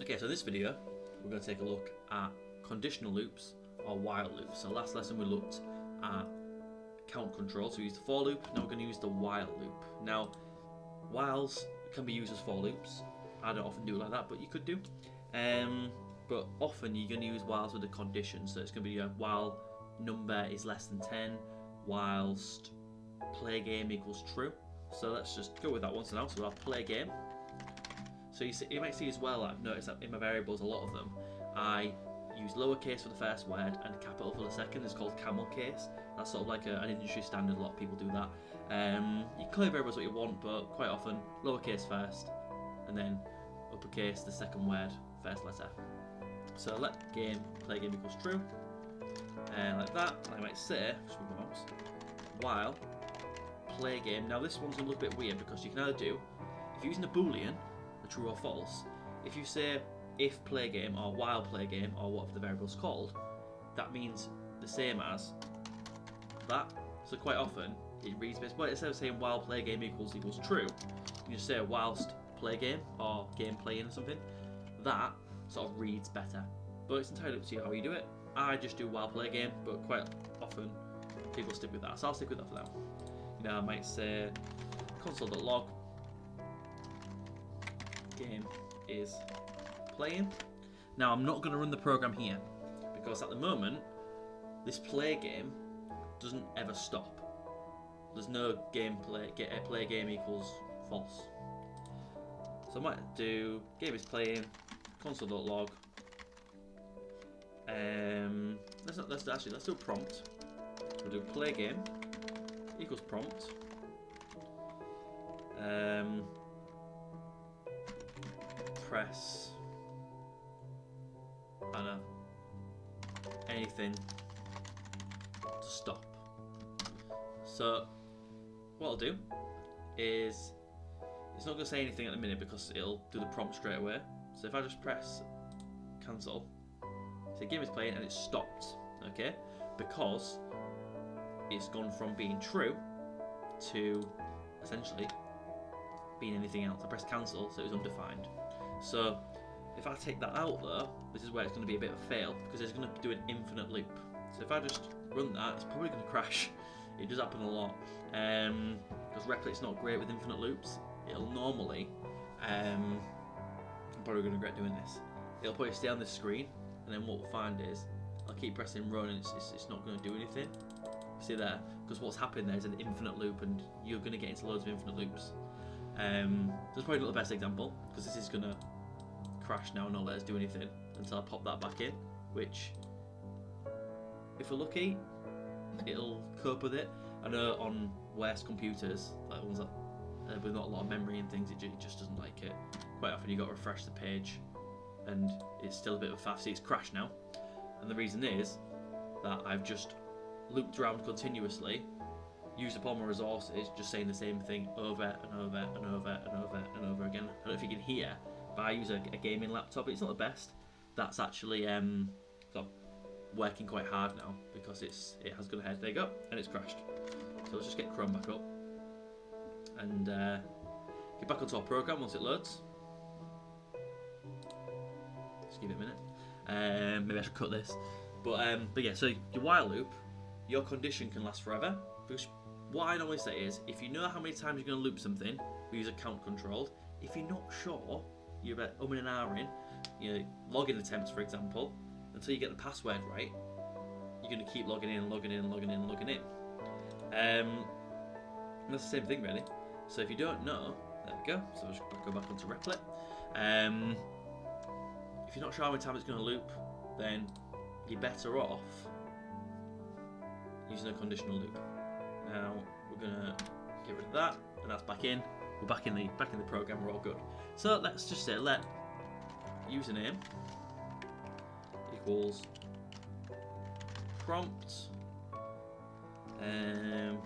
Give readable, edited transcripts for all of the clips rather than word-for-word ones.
Okay, so in this video, we're going to take a look at conditional loops or while loops. So last lesson we looked at count control, so we used the for loop. Now we're going to use the while loop. Now, whiles can be used as for loops. I don't often do it like that, but you could do. But often you're going to use whiles with a condition. So it's going to be a while number is less than 10, whilst play game equals true. So let's just go with that once now. So we'll have play game. So you might see as well, I've noticed that in my variables, a lot of them, I use lowercase for the first word and capital for the second. It's called camel case. That's sort of like an industry standard. A lot of people do that. You can call your variables what you want, but quite often lowercase first and then uppercase the second word, first letter. So let game play game equals true, and like that. And I might say, just move my mouse, while play game. Now this one's a little bit weird because you can either do, if you're using a boolean, a true or false, if you say if play game or while play game or whatever the variable's called, that means the same as that. So quite often it reads best, but instead of saying while play game equals true, you just say whilst play game or game playing or something. That sort of reads better, but it's entirely up to you how you do it. I just do while play game, but quite often people stick with that, so I'll stick with that for now. You know, I might say console.log game is playing. Now I'm not going to run the program here because at the moment this play game doesn't ever stop. There's no gameplay. Play game equals false. So I might do game is playing console.log. Let's do a prompt. We'll do play game equals prompt. Press, I don't know, anything to stop. So what I'll do is, it's not going to say anything at the minute because it'll do the prompt straight away. So if I just press cancel, so game is playing and it stopped, okay? Because it's gone from being true to essentially being anything else. I pressed cancel, so it was undefined. So if I take that out though, this is where it's going to be a bit of a fail because it's going to do an infinite loop. So if I just run that, it's probably going to crash. It does happen a lot because Replic's not great with infinite loops. It'll normally, I'm probably going to regret doing this, it'll probably stay on this screen, and then what we'll find is I'll keep pressing run and it's not going to do anything. See there? Because what's happened there is an infinite loop and you're going to get into loads of infinite loops. So it's probably not the best example because this is going to crash now and not let us do anything until I pop that back in, which, if we're lucky, it'll cope with it. I know on worse computers, like ones that with not a lot of memory and things, it just doesn't like it. Quite often you've got to refresh the page and it's still a bit of a faff. See, it's crashed now, and the reason is that I've just looped around continuously, used up all my resources, just saying the same thing over and over and over and over and over again. I don't know if you can hear, but I use a gaming laptop. It's not the best. That's actually sort of working quite hard now because it has gone ahead. There you go, and it's crashed. So let's just get Chrome back up and get back onto our program once it loads. Just give it a minute. Maybe I should cut this. But yeah, so your while loop, your condition can last forever. Because what I normally say is, if you know how many times you're going to loop something, we use a count controlled. If you're not sure, you're about and ahhing, login attempts, for example, until you get the password right, you're going to keep logging in, logging in, logging in, logging in. And that's the same thing, really. So if you don't know, there we go. So I'll just go back onto Replit. If you're not sure how many times it's going to loop, then you're better off using a conditional loop. Now we're gonna get rid of that, and that's back in. We're back in the program. We're all good. So let's just say let username equals prompt into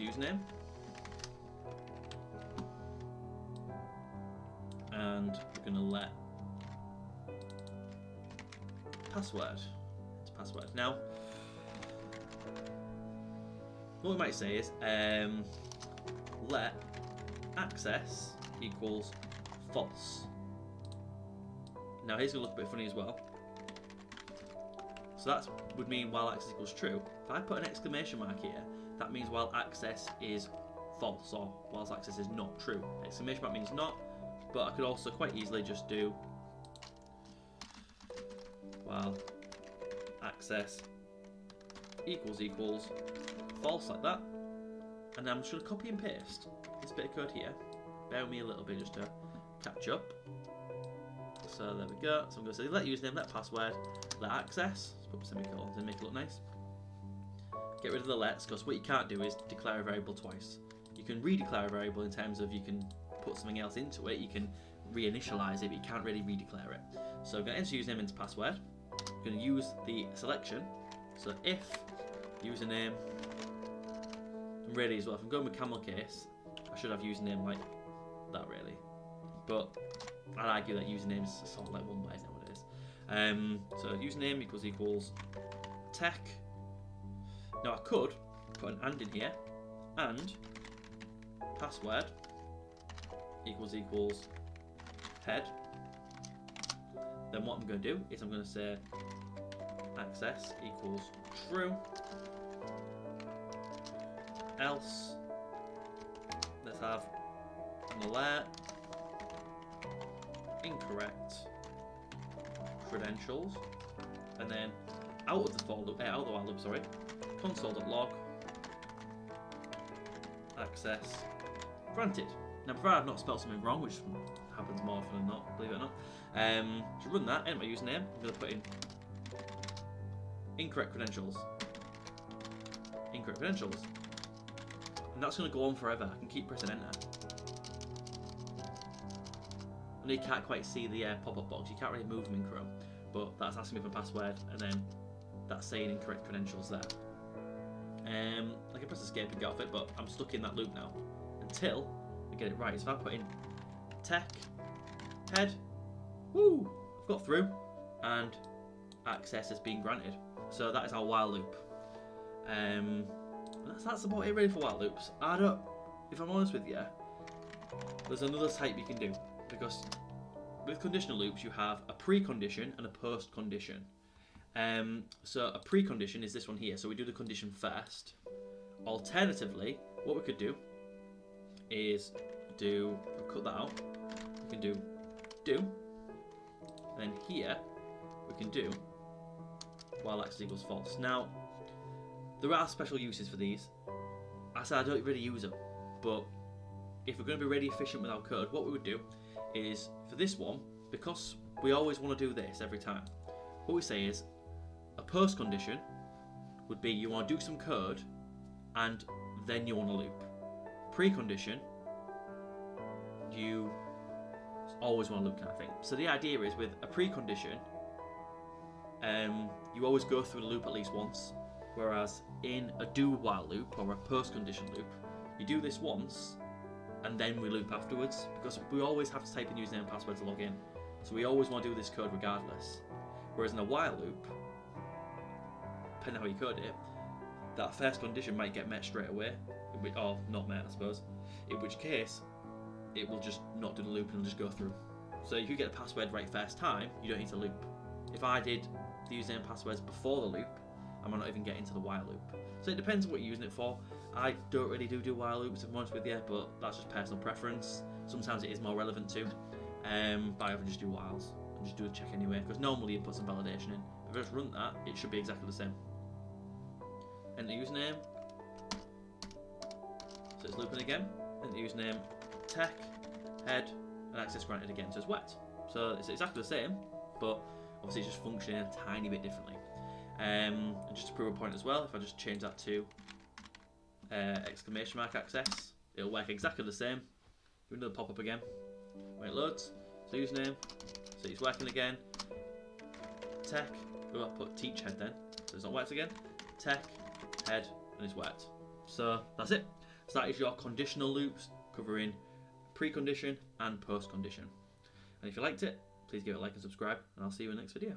username, and we're gonna let password into password. Now, what we might say is let access equals false. Now here's going to look a bit funny as well. So that would mean while access equals true. If I put an exclamation mark here, that means while access is false, or whilst access is not true. Exclamation mark means not, but I could also quite easily just do while access equals false, like that. And then I'm just going to copy and paste this bit of code here. Bear with me a little bit just to catch up. So there we go. So I'm going to say let username, let password, let access. Let's put semicolons and make it look nice. Get rid of the lets, because what you can't do is declare a variable twice. You can redeclare a variable in terms of you can put something else into it, you can reinitialize it, but you can't really redeclare it. So I'm going to enter username into password. I'm going to use the selection. So if username, and really as well, if I'm going with camel case, I should have username like that really. But I'd argue that username is sort of like one word nowadays. So username equals tech. Now I could put an and in here, and password equals head. Then what I'm going to do is I'm going to say access equals true, else let's have an alert incorrect credentials, and then out of the while loop, sorry, console.log access granted. Now, provided I've not spelled something wrong, which happens more often than not, believe it or not, to run that, enter my username, I'm going to put in incorrect credentials, and that's going to go on forever. I can keep pressing enter. I know you can't quite see the pop-up box, you can't really move them in Chrome, but that's asking me for password, and then that's saying incorrect credentials there. I can press escape and get off it, but I'm stuck in that loop now until I get it right. So if I put in tech head, woo, I've got through, and access has been granted. So that is our while loop. That's about it really for while loops. If I'm honest with you, there's another type you can do, because with conditional loops you have a precondition and a post-condition. So a precondition is this one here, so we do the condition first. Alternatively, what we could do is cut that out, we can do, and then here we can do while access equals false. Now, there are special uses for these. I said I don't really use them, but if we're going to be really efficient with our code, what we would do is, for this one, because we always want to do this every time, what we say is a post condition would be you want to do some code and then you want to loop. Precondition, you always want to loop, kind of thing. So the idea is with a precondition, you always go through the loop at least once, whereas in a do while loop or a post condition loop, you do this once and then we loop afterwards, because we always have to type in username and password to log in. So we always want to do this code regardless. Whereas in a while loop, depending on how you code it, that first condition might get met straight away, or not met, I suppose, in which case it will just not do the loop and it'll just go through. So if you get the password right first time, you don't need to loop. If I did the username and passwords before the loop, I might not even get into the while loop. So it depends on what you're using it for. I don't really do while loops, if I'm honest with you, but that's just personal preference. Sometimes it is more relevant too, but I often just do whiles and just do a check anyway, because normally you put some validation in. If I just run that, it should be exactly the same. Enter username, so it's looping again. Enter username, tech, head, and access granted again, so it's wet. So it's exactly the same, but obviously it's just functioning a tiny bit differently. And just to prove a point as well, if I just change that to exclamation mark access, it'll work exactly the same. Do another pop-up again when it loads. So username, so it's working again. Tech, oh, I'll put teach head then, so it's not worked again. Tech, head, and it's worked. So that's it. So that is your conditional loops covering precondition and post-condition. And if you liked it, please give it a like and subscribe, and I'll see you in the next video.